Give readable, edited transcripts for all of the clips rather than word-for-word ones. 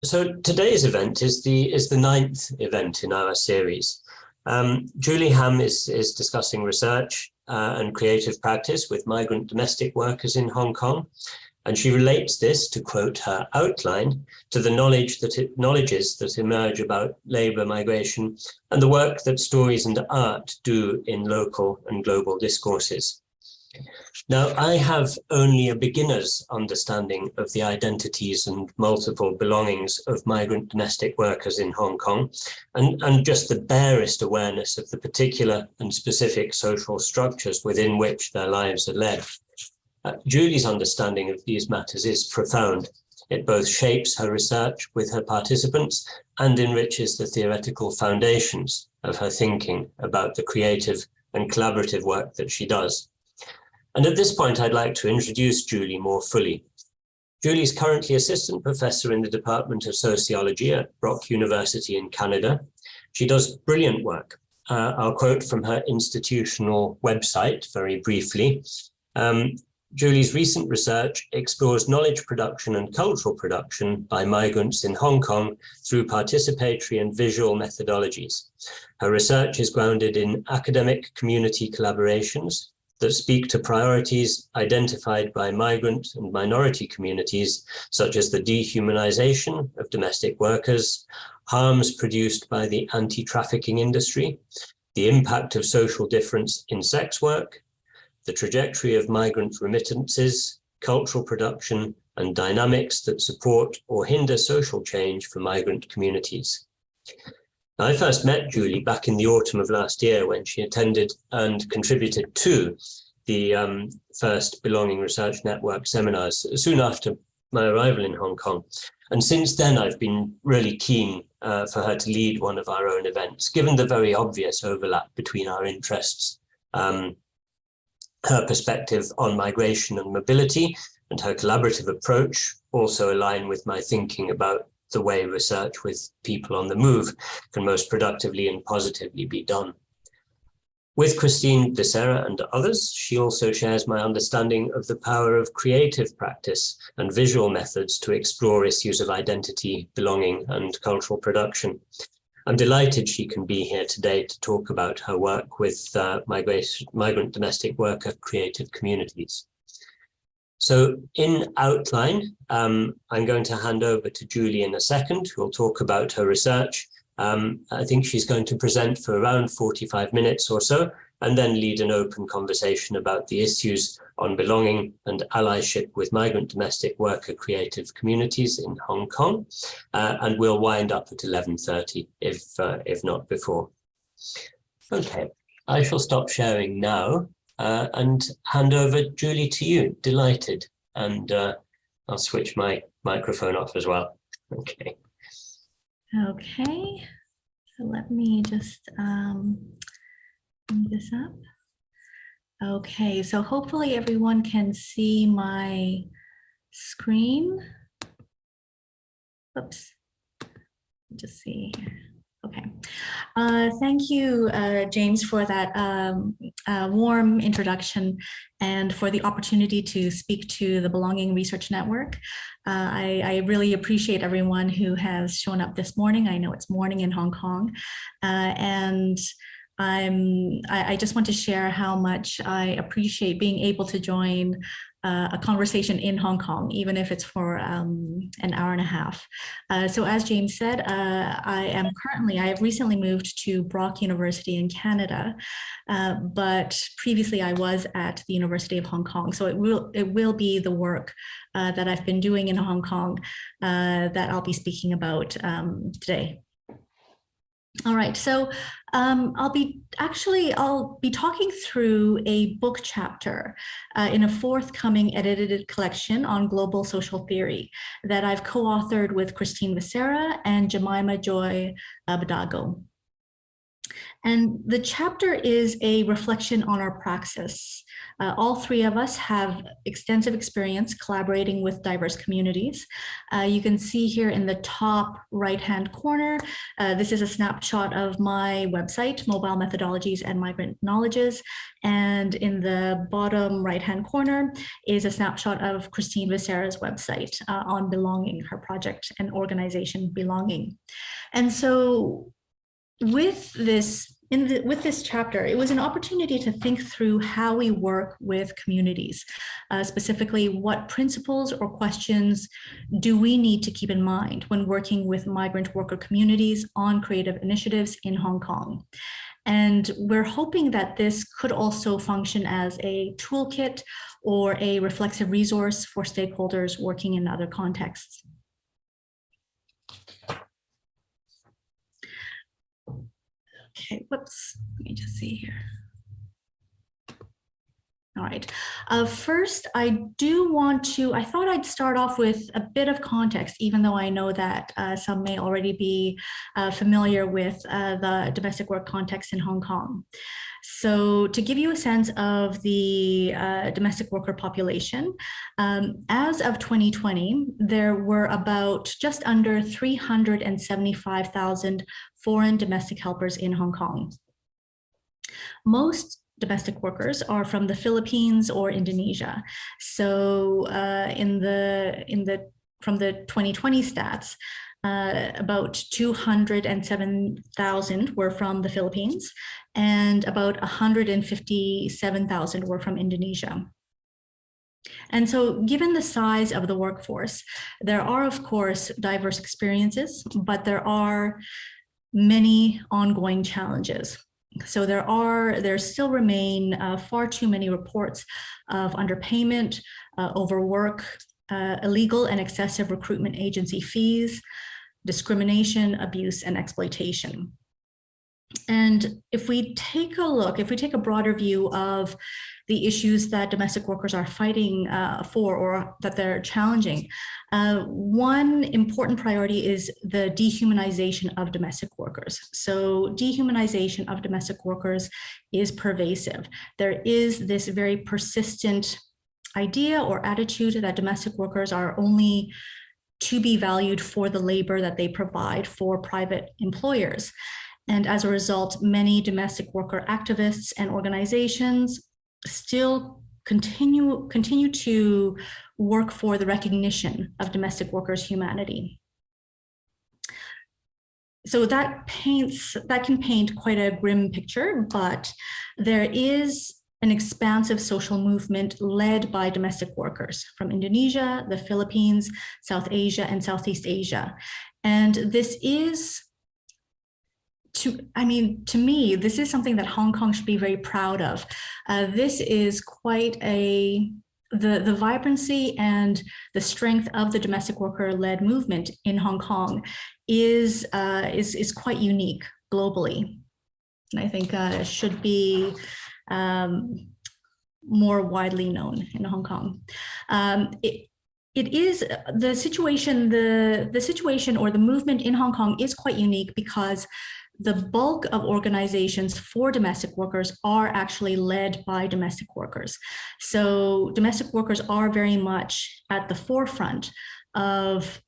So today's event is the ninth event in our series. Julie Ham is discussing research and creative practice with migrant domestic workers in Hong Kong. And she relates this, to quote her outline, to the knowledges that emerge about labour migration and the work that stories and art do in local and global discourses. Now, I have only a beginner's understanding of the identities and multiple belongings of migrant domestic workers in Hong Kong, and just the barest awareness of the particular and specific social structures within which their lives are led. Julie's understanding of these matters is profound. It both shapes her research with her participants and enriches the theoretical foundations of her thinking about the creative and collaborative work that she does. And at this point, I'd like to introduce Julie more fully. Julie's currently assistant professor in the Department of Sociology at Brock University in Canada. She does brilliant work. I'll quote from her institutional website very briefly. Julie's recent research explores knowledge production and cultural production by migrants in Hong Kong through participatory and visual methodologies. Her research is grounded in academic community collaborations that speak to priorities identified by migrant and minority communities, such as the dehumanization of domestic workers, harms produced by the anti-trafficking industry, the impact of social difference in sex work, the trajectory of migrant remittances, cultural production, and dynamics that support or hinder social change for migrant communities. I first met Julie back in the autumn of last year when she attended and contributed to the first Belonging Research Network seminars soon after my arrival in Hong Kong. And since then, I've been really keen for her to lead one of our own events, given the very obvious overlap between our interests. Her perspective on migration and mobility and her collaborative approach also align with my thinking about the way research with people on the move can most productively and positively be done. With Christine Becerra and others, she also shares my understanding of the power of creative practice and visual methods to explore issues of identity, belonging, and cultural production. I'm delighted she can be here today to talk about her work with migrant domestic worker creative communities. So in outline, I'm going to hand over to Julie in a second, who will talk about her research. I think she's going to present for around 45 minutes or so, and then lead an open conversation about the issues on belonging and allyship with migrant domestic worker creative communities in Hong Kong. And we'll wind up at 11:30 if not before. Okay, I shall stop sharing now. And hand over, Julie, to you. Delighted. And I'll switch my microphone off as well. Okay. Okay. So let me just bring this up. Okay. So hopefully everyone can see my screen. Oops. Just see here. Okay. Thank you, James, for that warm introduction and for the opportunity to speak to the Belonging Research Network. I really appreciate everyone who has shown up this morning. I know it's morning in Hong Kong. And I just want to share how much I appreciate being able to join a conversation in Hong Kong, even if it's for an hour and a half. So as James said, I have recently moved to Brock University in Canada, but previously I was at the University of Hong Kong. So it will be the work that I've been doing in Hong Kong that I'll be speaking about today. All right, so I'll be talking through a book chapter in a forthcoming edited collection on global social theory that I've co-authored with Christine Becerra and Jemima Joy Badago. And the chapter is a reflection on our praxis. All three of us have extensive experience collaborating with diverse communities. You can see here in the top right-hand corner, this is a snapshot of my website, Mobile Methodologies and Migrant Knowledges. And in the bottom right-hand corner is a snapshot of Christine Becerra's website on belonging, her project and organization Belonging. And so with this chapter, it was an opportunity to think through how we work with communities, specifically what principles or questions do we need to keep in mind when working with migrant worker communities on creative initiatives in Hong Kong. And we're hoping that this could also function as a toolkit or a reflexive resource for stakeholders working in other contexts. Okay, whoops, let me just see here. All right, first I thought I'd start off with a bit of context, even though I know that some may already be familiar with the domestic work context in Hong Kong. So to give you a sense of the domestic worker population, as of 2020, there were about just under 375,000 foreign domestic helpers in Hong Kong. Most domestic workers are from the Philippines or Indonesia. So from the 2020 stats, about 207,000 were from the Philippines and about 157,000 were from Indonesia. And so given the size of the workforce, there are of course diverse experiences, but there are many ongoing challenges. So there still remain far too many reports of underpayment, overwork, illegal and excessive recruitment agency fees, discrimination, abuse, and exploitation. And if we take a broader view of the issues that domestic workers are fighting for or that they're challenging, one important priority is the dehumanization of domestic workers. So dehumanization of domestic workers is pervasive. There is this very persistent idea or attitude that domestic workers are only to be valued for the labor that they provide for private employers. And as a result, many domestic worker activists and organizations still continue to work for the recognition of domestic workers' humanity. So that can paint quite a grim picture, but there is an expansive social movement led by domestic workers from Indonesia, the Philippines, South Asia, and Southeast Asia. And this is, to me, this is something that Hong Kong should be very proud of. This is quite the vibrancy and the strength of the domestic worker-led movement in Hong Kong is quite unique globally, and I think should be more widely known in Hong Kong. It is the situation or the movement in Hong Kong is quite unique because the bulk of organizations for domestic workers are actually led by domestic workers. So domestic workers are very much at the forefront of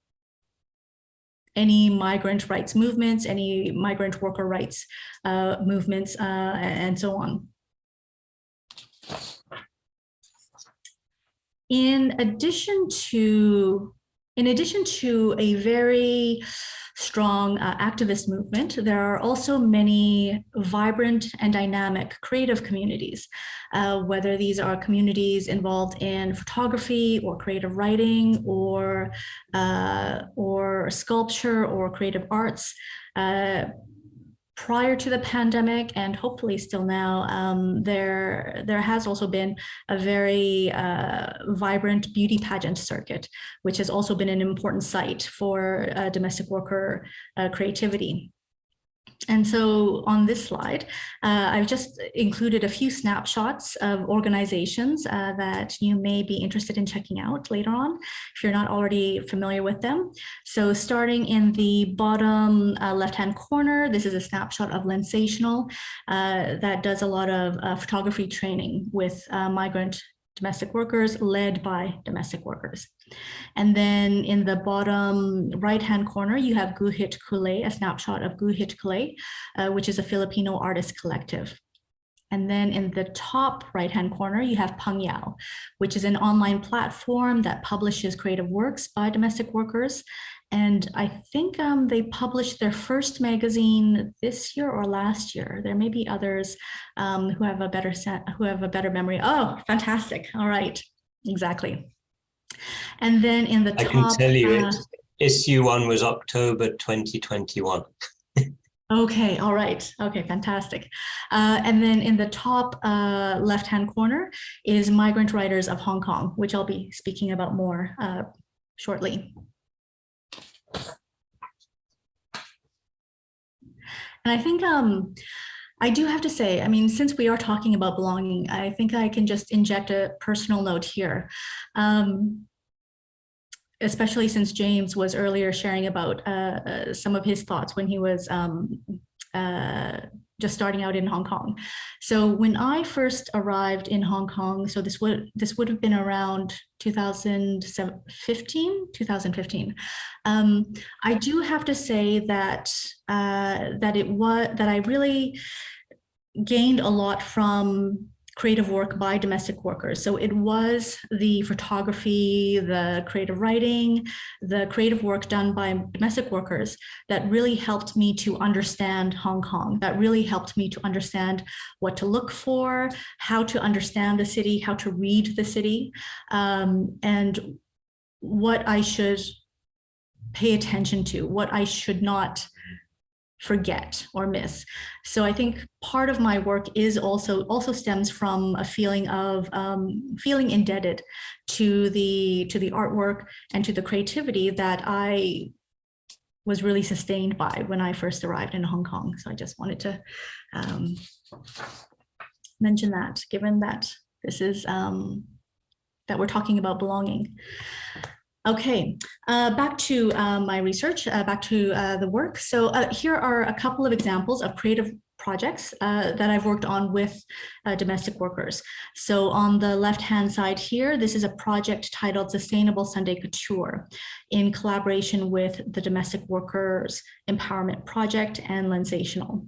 any migrant rights movements, any migrant worker rights movements, and so on. In addition to a very strong activist movement, there are also many vibrant and dynamic creative communities, whether these are communities involved in photography or creative writing or sculpture or creative arts. Prior to the pandemic, and hopefully still now, there has also been a very vibrant beauty pageant circuit, which has also been an important site for domestic worker creativity. And so on this slide, I've just included a few snapshots of organizations that you may be interested in checking out later on, if you're not already familiar with them. So starting in the bottom left-hand corner, this is a snapshot of Lensational that does a lot of photography training with migrant domestic workers led by domestic workers. And then in the bottom right-hand corner, you have Guhit Kulay, a snapshot of Guhit Kulay, which is a Filipino artist collective. And then in the top right-hand corner, you have Pangyao, which is an online platform that publishes creative works by domestic workers. And I think they published their first magazine this year or last year. There may be others who have a better memory. Oh, fantastic! All right, exactly. And then in the top, I can tell you issue 1 was October 2021. Okay, all right. Okay, fantastic. And then in the top left-hand corner is Migrant Writers of Hong Kong, which I'll be speaking about more shortly. And I think I do have to say, I mean, since we are talking about belonging, I think I can just inject a personal note here. Especially since James was earlier sharing about some of his thoughts when he was just starting out in Hong Kong. So when I first arrived in Hong Kong, so this would have been around 2015. I do have to say that I really gained a lot from creative work by domestic workers. So it was the photography, the creative writing, the creative work done by domestic workers that really helped me to understand Hong Kong, that really helped me to understand what to look for, how to understand the city, how to read the city, and what I should pay attention to, what I should not forget or miss. So I think part of my work is also stems from a feeling of feeling indebted to the artwork and to the creativity that I was really sustained by when I first arrived in Hong Kong. So I just wanted to mention that, given that this is that we're talking about belonging. Okay, back to my research, back to the work. So here are a couple of examples of creative projects that I've worked on with domestic workers. So on the left-hand side here, this is a project titled Sustainable Sunday Couture in collaboration with the Domestic Workers Empowerment Project and Lensational.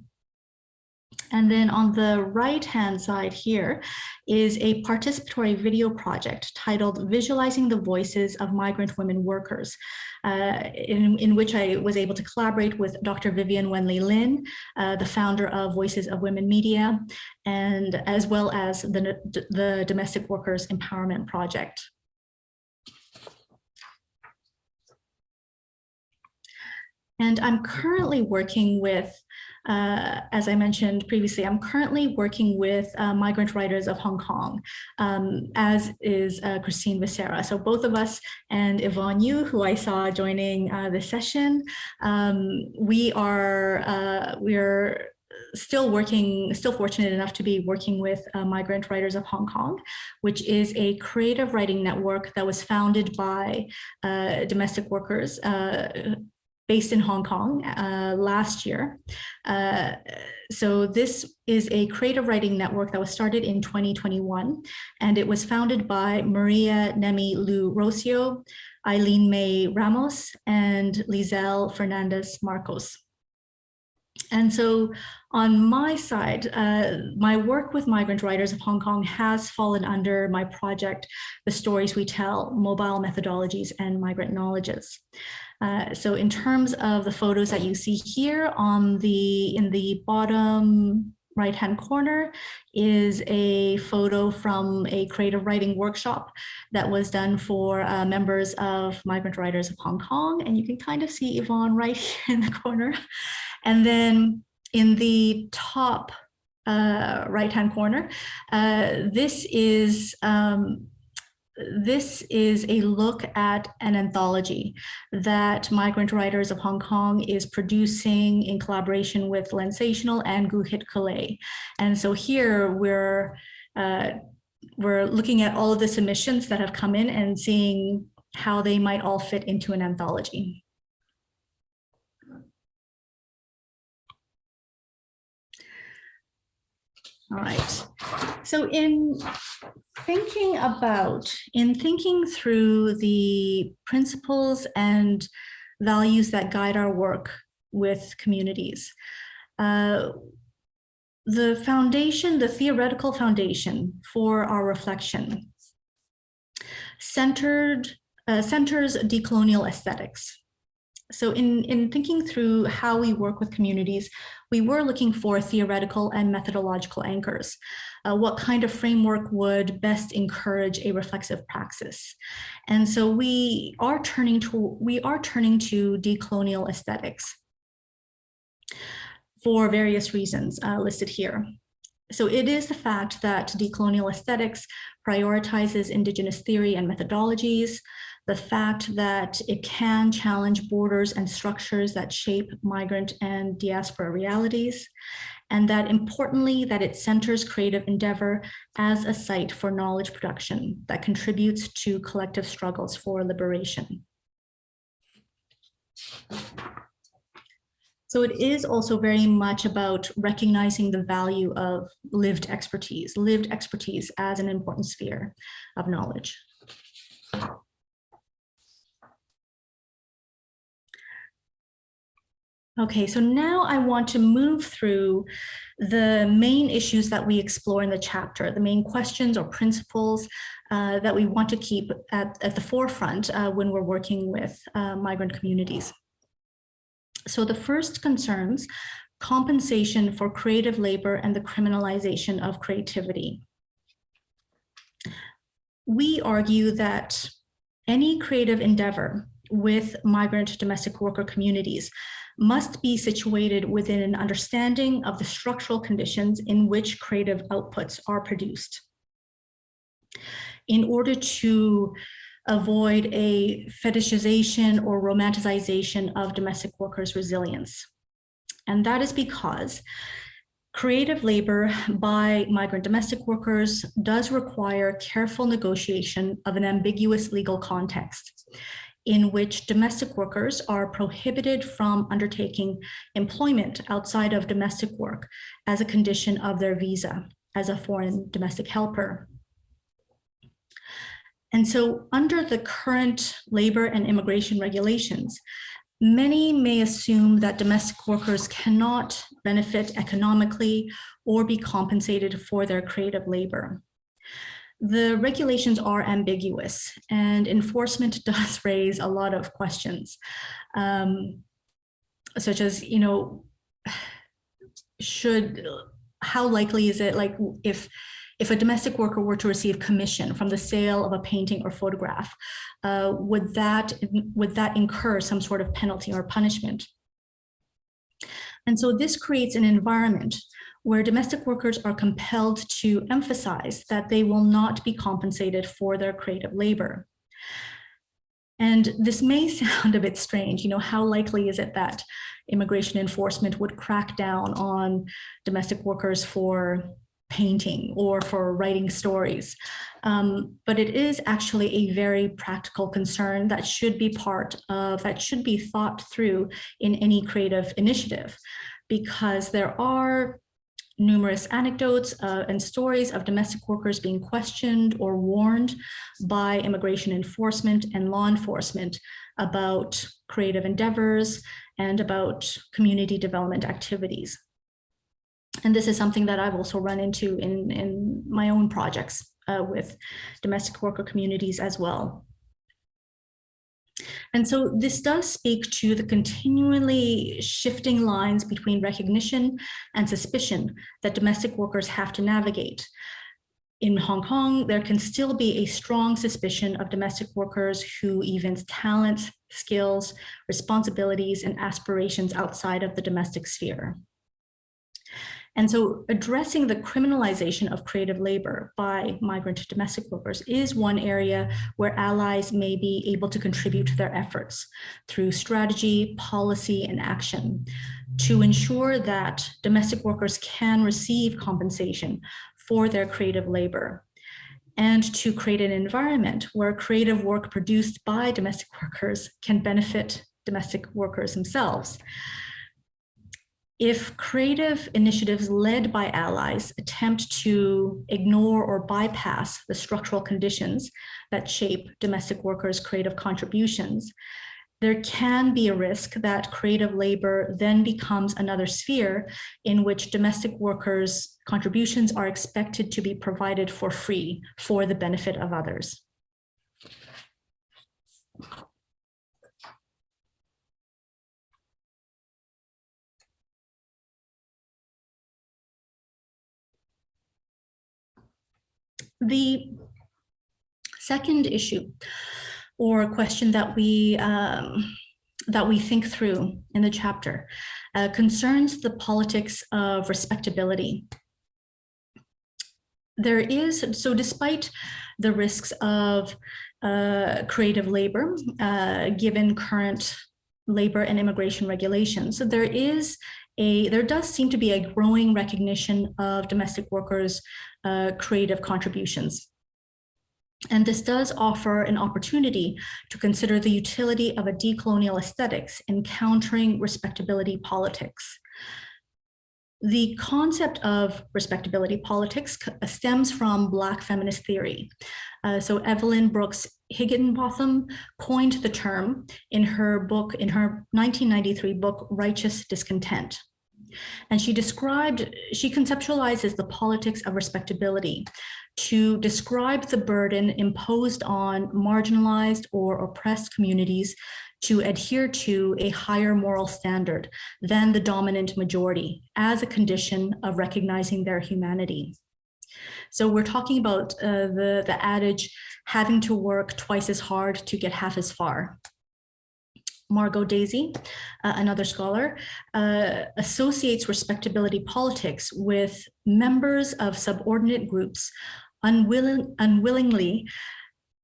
And then on the right-hand side here is a participatory video project titled Visualizing the Voices of Migrant Women Workers, in which I was able to collaborate with Dr. Vivian Wenley Lin, the founder of Voices of Women Media, and as well as the Domestic Workers Empowerment Project. And I'm currently working with, as I mentioned previously, I'm currently working with Migrant Writers of Hong Kong, as is Christine Becerra. So both of us and Yvonne Yu, who I saw joining the session, we are still fortunate enough to be working with Migrant Writers of Hong Kong, which is a creative writing network that was founded by domestic workers based in Hong Kong last year. So this is a creative writing network that was started in 2021, and it was founded by Maria Nemi Lu Rocio, Eileen May Ramos, and Lizelle Fernandez Marcos. And so on my side, my work with Migrant Writers of Hong Kong has fallen under my project, The Stories We Tell, Mobile Methodologies and Migrant Knowledges. So in terms of the photos that you see here in the bottom right-hand corner is a photo from a creative writing workshop that was done for members of Migrant Writers of Hong Kong. And you can kind of see Yvonne right here in the corner. And then in the top right-hand corner, this is this is a look at an anthology that Migrant Writers of Hong Kong is producing in collaboration with Lensational and Guhit Kalei. And so here we're looking at all of the submissions that have come in and seeing how they might all fit into an anthology. All right. So in thinking through the principles and values that guide our work with communities, the theoretical foundation for our reflection centers decolonial aesthetics. So in thinking through how we work with communities, we were looking for theoretical and methodological anchors. What kind of framework would best encourage a reflexive praxis? And so we are turning to decolonial aesthetics for various reasons listed here. So it is the fact that decolonial aesthetics prioritizes indigenous theory and methodologies, the fact that it can challenge borders and structures that shape migrant and diaspora realities, and that importantly, that it centers creative endeavor as a site for knowledge production that contributes to collective struggles for liberation. So it is also very much about recognizing the value of lived expertise as an important sphere of knowledge. Okay, so now I want to move through the main issues that we explore in the chapter, the main questions or principles that we want to keep at the forefront when we're working with migrant communities. So the first concerns compensation for creative labor and the criminalization of creativity. We argue that any creative endeavor with migrant domestic worker communities must be situated within an understanding of the structural conditions in which creative outputs are produced, in order to avoid a fetishization or romanticization of domestic workers' resilience. And that is because creative labor by migrant domestic workers does require careful negotiation of an ambiguous legal context in which domestic workers are prohibited from undertaking employment outside of domestic work as a condition of their visa as a foreign domestic helper. And so under the current labor and immigration regulations, many may assume that domestic workers cannot benefit economically or be compensated for their creative labor. The regulations are ambiguous and enforcement does raise a lot of questions, such as, how likely is it, like if a domestic worker were to receive commission from the sale of a painting or photograph, would that incur some sort of penalty or punishment? And so this creates an environment where domestic workers are compelled to emphasize that they will not be compensated for their creative labor. And this may sound a bit strange, how likely is it that immigration enforcement would crack down on domestic workers for painting or for writing stories? But it is actually a very practical concern that should be thought through in any creative initiative, because there are numerous anecdotes and stories of domestic workers being questioned or warned by immigration enforcement and law enforcement about creative endeavors and about community development activities. And this is something that I've also run into in my own projects with domestic worker communities as well. And so this does speak to the continually shifting lines between recognition and suspicion that domestic workers have to navigate. In Hong Kong, there can still be a strong suspicion of domestic workers who evince talents, skills, responsibilities, and aspirations outside of the domestic sphere. And so addressing the criminalization of creative labor by migrant domestic workers is one area where allies may be able to contribute to their efforts through strategy, policy, and action to ensure that domestic workers can receive compensation for their creative labor, and to create an environment where creative work produced by domestic workers can benefit domestic workers themselves. If creative initiatives led by allies attempt to ignore or bypass the structural conditions that shape domestic workers' creative contributions, there can be a risk that creative labor then becomes another sphere in which domestic workers' contributions are expected to be provided for free for the benefit of others. The second issue or question that we think through in the chapter concerns the politics of respectability. So despite the risks of creative labor, given current labor and immigration regulations, so there does seem to be a growing recognition of domestic workers' creative contributions. And this does offer an opportunity to consider the utility of a decolonial aesthetics in countering respectability politics. The concept of respectability politics stems from Black feminist theory. So Evelyn Brooks Higginbotham coined the term in her 1993 book, Righteous Discontent. And she conceptualizes the politics of respectability to describe the burden imposed on marginalized or oppressed communities to adhere to a higher moral standard than the dominant majority as a condition of recognizing their humanity. So we're talking about the adage, having to work twice as hard to get half as far. Margot Daisy, another scholar, associates respectability politics with members of subordinate groups unwillingly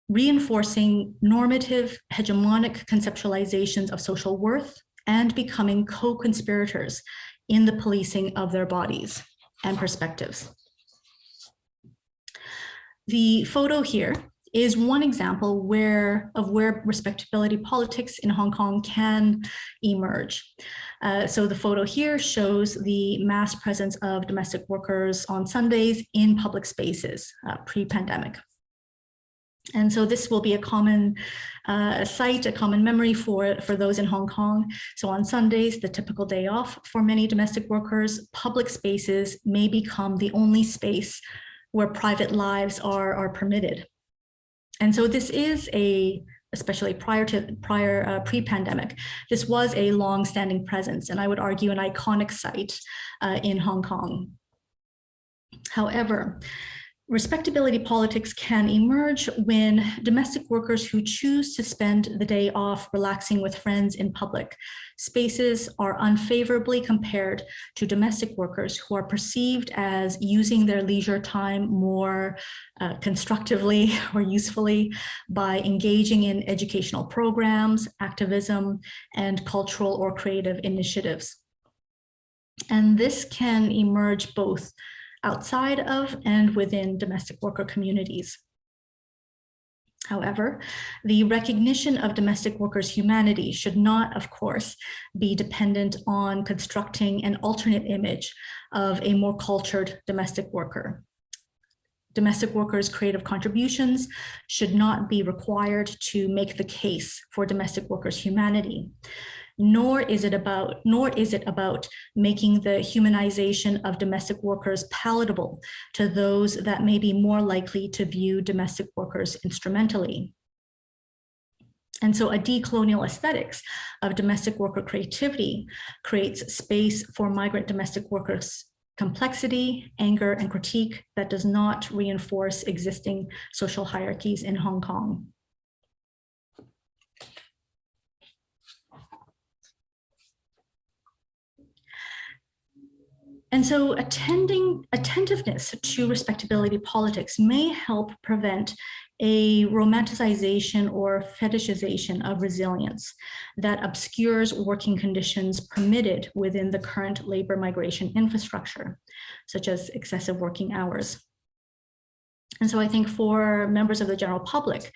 reinforcing normative hegemonic conceptualizations of social worth and becoming co-conspirators in the policing of their bodies and perspectives. The photo here is one example of where respectability politics in Hong Kong can emerge. So the photo here shows the mass presence of domestic workers on Sundays in public spaces pre-pandemic. And so this will be a common sight, a common memory for those in Hong Kong. So on Sundays, the typical day off for many domestic workers, public spaces may become the only space where private lives are permitted. And so this is especially pre-pandemic, this was a long-standing presence, and I would argue an iconic site in Hong Kong. However, respectability politics can emerge when domestic workers who choose to spend the day off relaxing with friends in public spaces are unfavorably compared to domestic workers who are perceived as using their leisure time more constructively or usefully by engaging in educational programs, activism, and cultural or creative initiatives. And this can emerge both outside of and within domestic worker communities. However, the recognition of domestic workers' humanity should not, of course, be dependent on constructing an alternate image of a more cultured domestic worker. Domestic workers' creative contributions should not be required to make the case for domestic workers' humanity. Nor is it about making the humanization of domestic workers palatable to those that may be more likely to view domestic workers instrumentally. And so a decolonial aesthetics of domestic worker creativity creates space for migrant domestic workers' complexity, anger, and critique that does not reinforce existing social hierarchies in Hong Kong. And so attentiveness to respectability politics may help prevent a romanticization or fetishization of resilience that obscures working conditions permitted within the current labor migration infrastructure, such as excessive working hours. And so I think for members of the general public,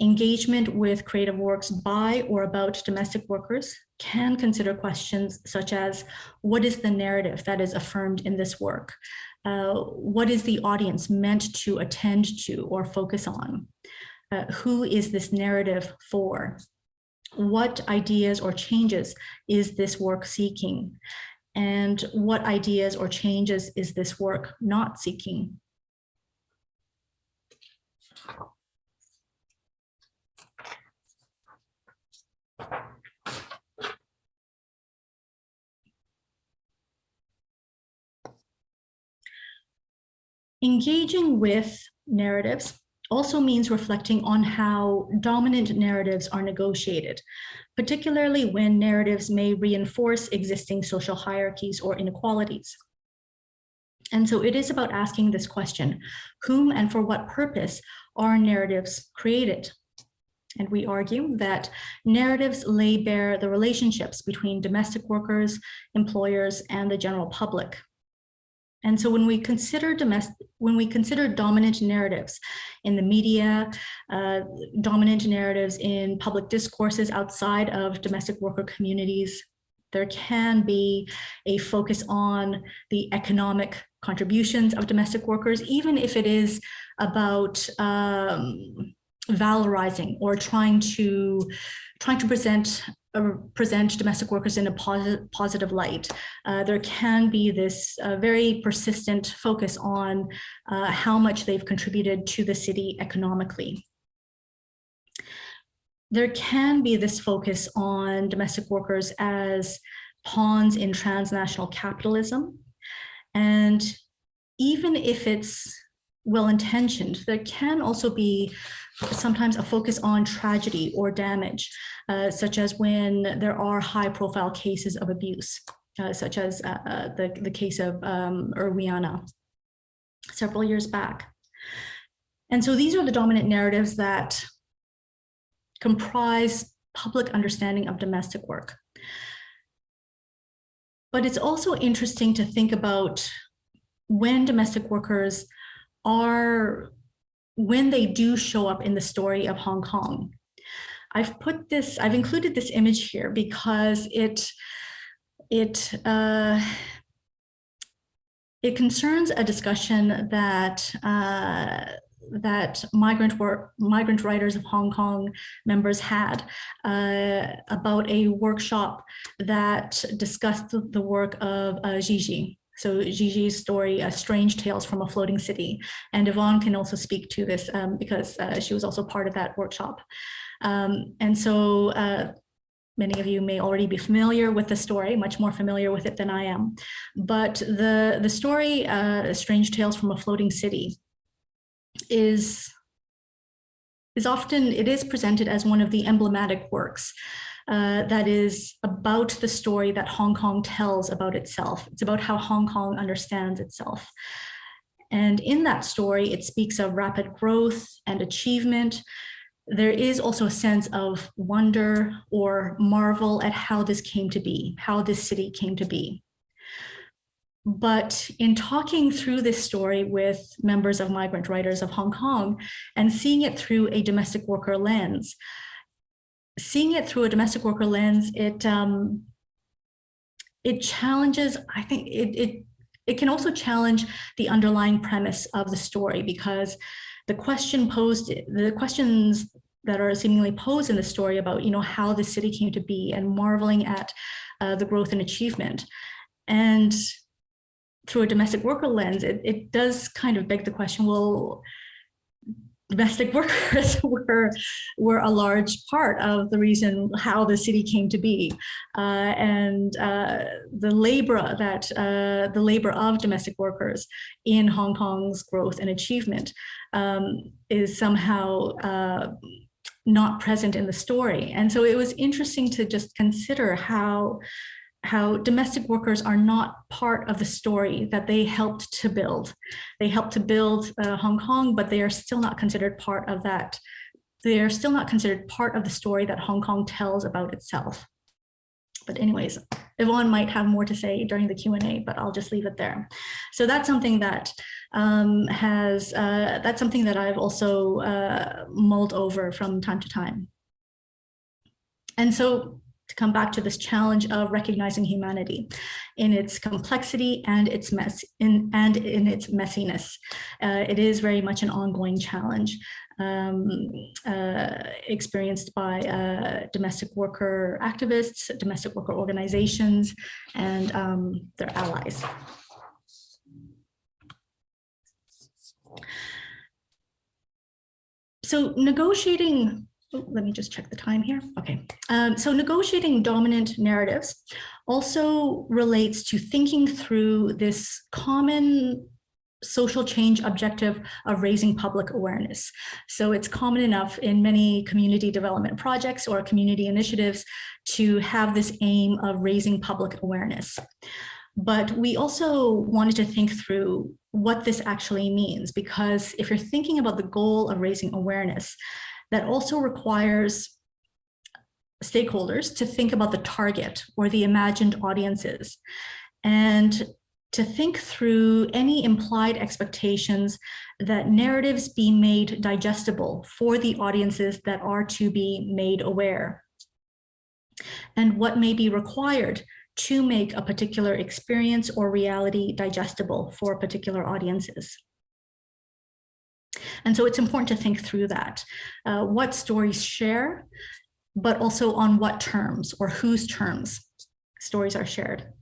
engagement with creative works by or about domestic workers can consider questions such as, what is the narrative that is affirmed in this work? What is the audience meant to attend to or focus on? Who is this narrative for? What ideas or changes is this work seeking? And what ideas or changes is this work not seeking? Engaging with narratives also means reflecting on how dominant narratives are negotiated, particularly when narratives may reinforce existing social hierarchies or inequalities. And so it is about asking this question: whom and for what purpose are narratives created? And we argue that narratives lay bare the relationships between domestic workers, employers, and the general public. And so when we consider dominant narratives in the media, dominant narratives in public discourses outside of domestic worker communities, there can be a focus on the economic contributions of domestic workers, even if it is about valorizing or trying to present domestic workers in a positive light. There can be this very persistent focus on how much they've contributed to the city economically. There can be this focus on domestic workers as pawns in transnational capitalism. And even if it's well-intentioned, there can also be sometimes a focus on tragedy or damage, such as when there are high-profile cases of abuse, such as the case of Irwiana several years back. And so these are the dominant narratives that comprise public understanding of domestic work. But it's also interesting to think about when domestic workers when they do show up in the story of Hong Kong. I've included this image here because it concerns a discussion that migrant writers of Hong Kong members had about a workshop that discussed the work of Gigi. So Gigi's story, Strange Tales from a Floating City. And Yvonne can also speak to this because she was also part of that workshop. And so many of you may already be familiar with the story, much more familiar with it than I am. But the story, Strange Tales from a Floating City, is presented as one of the emblematic works that is about the story that Hong Kong tells about itself. It's about how Hong Kong understands itself. And in that story, it speaks of rapid growth and achievement. There is also a sense of wonder or marvel at how this came to be, how this city came to be. But in talking through this story with members of migrant writers of Hong Kong and seeing it through a domestic worker lens, it challenges, I think it can also challenge the underlying premise of the story, because the questions that are seemingly posed in the story about, how the city came to be and marveling at the growth and achievement. And through a domestic worker lens, it does kind of beg the question, well, domestic workers were a large part of the reason how the city came to be, and the labor of domestic workers in Hong Kong's growth and achievement is somehow not present in the story. And so it was interesting to just consider how how domestic workers are not part of the story that they helped to build. They helped to build Hong Kong, but they are still not considered part of that. They are still not considered part of the story that Hong Kong tells about itself. But anyways, Yvonne might have more to say during the Q&A, but I'll just leave it there. So that's something that that's something that I've also mulled over from time to time. And so to come back to this challenge of recognizing humanity in its complexity and its in its messiness. It is very much an ongoing challenge experienced by domestic worker activists, domestic worker organizations, and their allies. So negotiating, let me just check the time here. Okay, so negotiating dominant narratives also relates to thinking through this common social change objective of raising public awareness. So it's common enough in many community development projects or community initiatives to have this aim of raising public awareness. But we also wanted to think through what this actually means, because if you're thinking about the goal of raising awareness, that also requires stakeholders to think about the target or the imagined audiences, and to think through any implied expectations that narratives be made digestible for the audiences that are to be made aware, and what may be required to make a particular experience or reality digestible for particular audiences. And so it's important to think through that, what stories share, but also on what terms or whose terms stories are shared.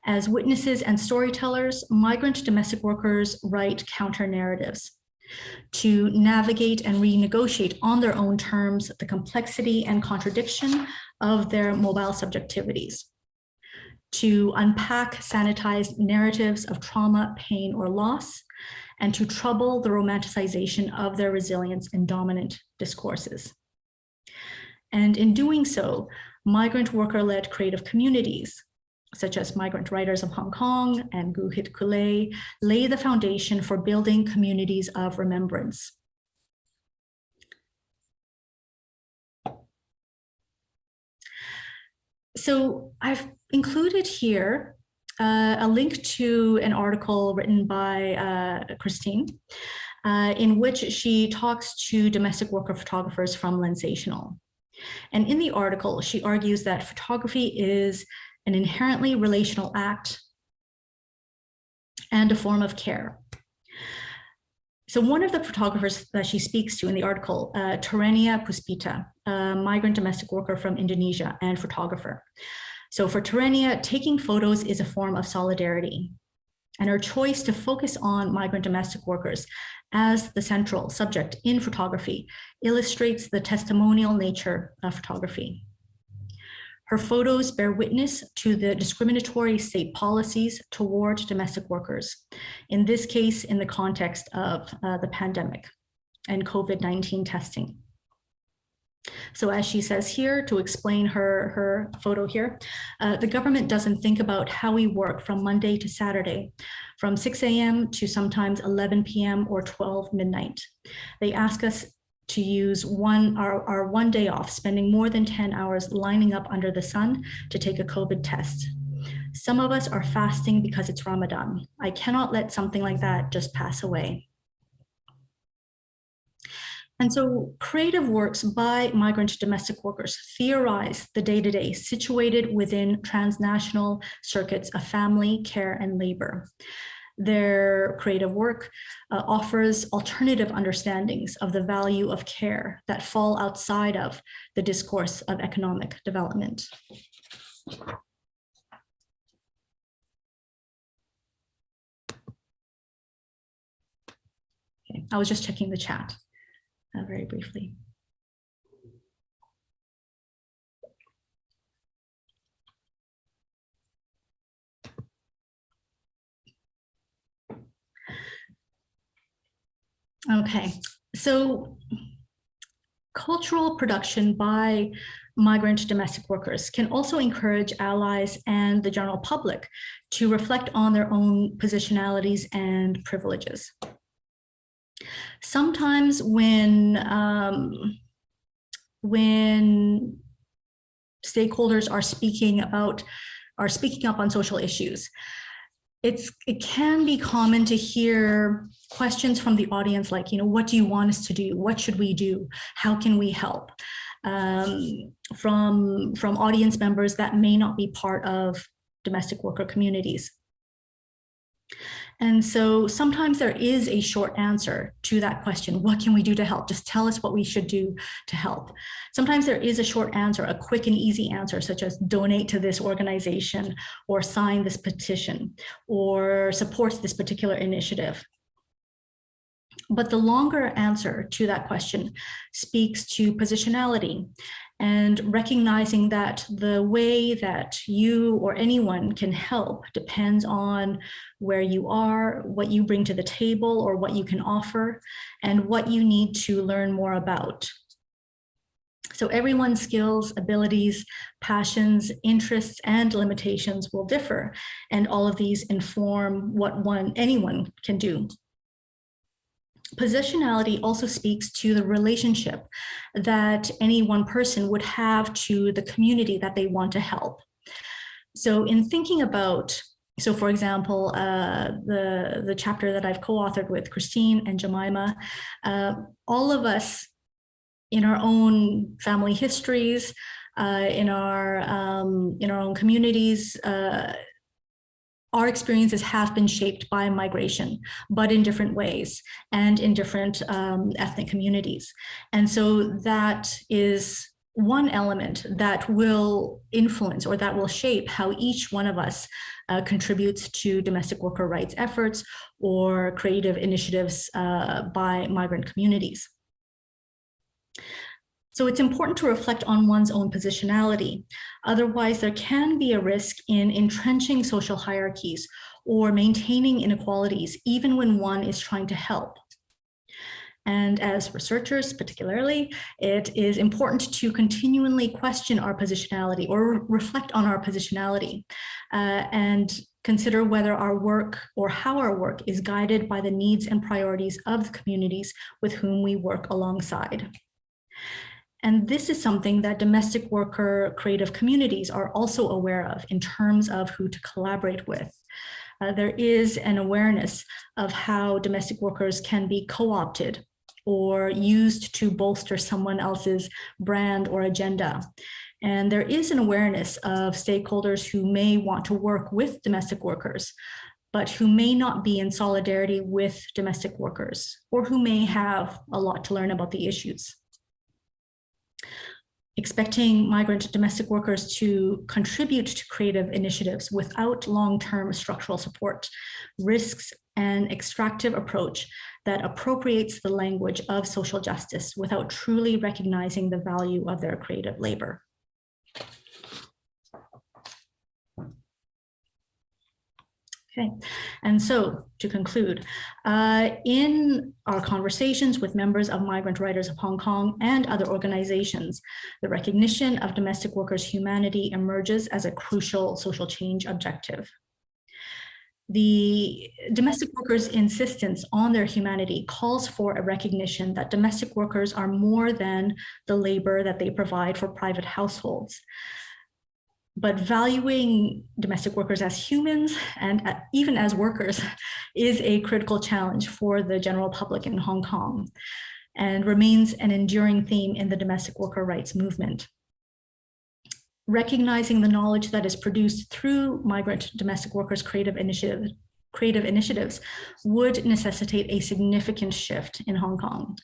As witnesses and storytellers, migrant domestic workers write counter narratives to navigate and renegotiate on their own terms the complexity and contradiction of their mobile subjectivities, to unpack sanitized narratives of trauma, pain, or loss, and to trouble the romanticization of their resilience in dominant discourses. And in doing so, migrant worker-led creative communities, such as Migrant Writers of Hong Kong and Gu Hit Kulei, lay the foundation for building communities of remembrance. So I've included here a link to an article written by Christine, in which she talks to domestic worker photographers from Lensational. And in the article, she argues that photography is an inherently relational act and a form of care. So one of the photographers that she speaks to in the article, Terenia Puspita, a migrant domestic worker from Indonesia and photographer. So for Terenia, taking photos is a form of solidarity, and her choice to focus on migrant domestic workers as the central subject in photography illustrates the testimonial nature of photography. Her photos bear witness to the discriminatory state policies toward domestic workers, in this case, in the context of the pandemic and COVID-19 testing. So as she says here, to explain her photo here, the government doesn't think about how we work from Monday to Saturday, from 6 a.m. to sometimes 11 p.m. or 12 midnight. They ask us to use our one day off, spending more than 10 hours lining up under the sun to take a COVID test. Some of us are fasting because it's Ramadan. I cannot let something like that just pass away. And so creative works by migrant domestic workers theorize the day-to-day situated within transnational circuits of family, care, and labor. Their creative work offers alternative understandings of the value of care that fall outside of the discourse of economic development. Okay, I was just checking the chat very briefly. Okay, so cultural production by migrant domestic workers can also encourage allies and the general public to reflect on their own positionalities and privileges. Sometimes when stakeholders are speaking up on social issues, it can be common to hear questions from the audience like, what do you want us to do? What should we do? How can we help? From audience members that may not be part of domestic worker communities. And so sometimes there is a short answer to that question. What can we do to help? Just tell us what we should do to help. Sometimes there is a short answer, a quick and easy answer, such as donate to this organization or sign this petition or support this particular initiative. But the longer answer to that question speaks to positionality and recognizing that the way that you or anyone can help depends on where you are, what you bring to the table or what you can offer, and what you need to learn more about. So everyone's skills, abilities, passions, interests, and limitations will differ, and all of these inform what anyone can do. Positionality also speaks to the relationship that any one person would have to the community that they want to help. So in thinking about, for example, the chapter that I've co-authored with Christine and Jemima, all of us in our own family histories, in our own communities, our experiences have been shaped by migration, but in different ways and in different ethnic communities. And so that is one element that will influence or that will shape how each one of us contributes to domestic worker rights efforts or creative initiatives by migrant communities. So it's important to reflect on one's own positionality. Otherwise, there can be a risk in entrenching social hierarchies or maintaining inequalities, even when one is trying to help. And as researchers, particularly, it is important to continually question our positionality or reflect on our positionality and consider whether our work or how our work is guided by the needs and priorities of the communities with whom we work alongside. And this is something that domestic worker creative communities are also aware of in terms of who to collaborate with. There is an awareness of how domestic workers can be co-opted or used to bolster someone else's brand or agenda. And there is an awareness of stakeholders who may want to work with domestic workers, but who may not be in solidarity with domestic workers, or who may have a lot to learn about the issues. Expecting migrant domestic workers to contribute to creative initiatives without long-term structural support risks an extractive approach that appropriates the language of social justice without truly recognizing the value of their creative labor. Okay, and so to conclude, in our conversations with members of Migrant Writers of Hong Kong and other organizations, the recognition of domestic workers' humanity emerges as a crucial social change objective. The domestic workers' insistence on their humanity calls for a recognition that domestic workers are more than the labor that they provide for private households. But valuing domestic workers as humans and even as workers is a critical challenge for the general public in Hong Kong and remains an enduring theme in the domestic worker rights movement. Recognizing the knowledge that is produced through migrant domestic workers' creative initiatives would necessitate a significant shift in Hong Kong.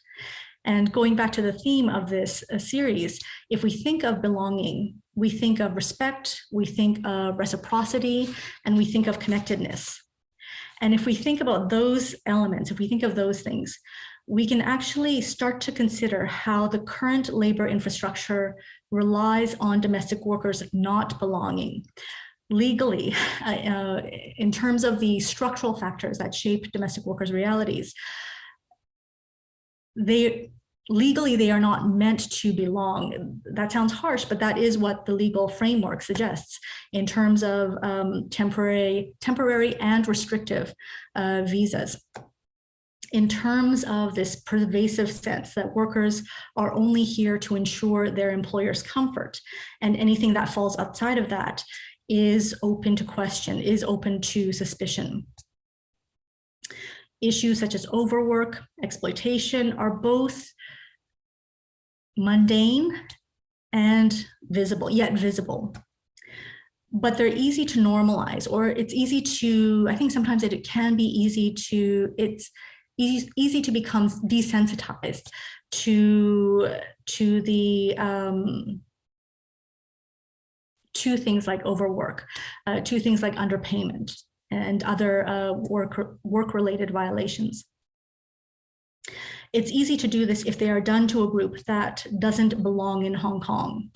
And going back to the theme of this series, if we think of belonging, we think of respect, we think of reciprocity, and we think of connectedness. And if we think about those elements, if we think of those things, we can actually start to consider how the current labor infrastructure relies on domestic workers not belonging. Legally, in terms of the structural factors that shape domestic workers' realities, legally, they are not meant to belong. That sounds harsh, but that is what the legal framework suggests in terms of temporary and restrictive visas. In terms of this pervasive sense that workers are only here to ensure their employer's comfort, and anything that falls outside of that is open to question, is open to suspicion. Issues such as overwork, exploitation are both mundane and visible, yet visible. But they're easy to normalize, or it's easy to, I think sometimes it can be easy to, it's easy to become desensitized to things like overwork, to things like underpayment and other work-related violations. It's easy to do this if they are done to a group that doesn't belong in Hong Kong.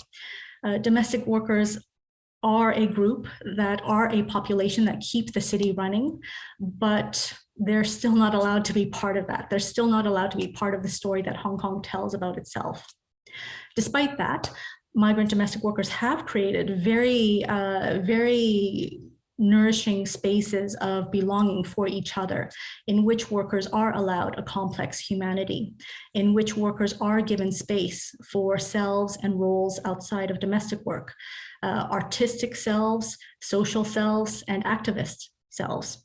Domestic workers are a group that are a population that keep the city running, but they're still not allowed to be part of that. They're still not allowed to be part of the story that Hong Kong tells about itself. Despite that, migrant domestic workers have created very nourishing spaces of belonging for each other, in which workers are allowed a complex humanity, in which workers are given space for selves and roles outside of domestic work, artistic selves, social selves, and activist selves.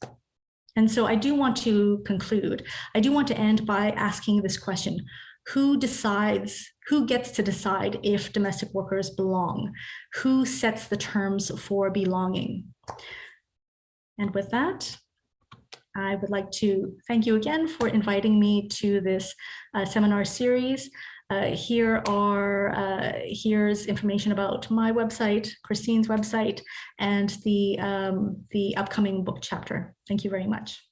And so I do want to conclude. I do want to end by asking this question: who decides, who gets to decide if domestic workers belong? Who sets the terms for belonging? And with that, I would like to thank you again for inviting me to this seminar series. Here's information about my website, Christine's website, and the upcoming book chapter. Thank you very much.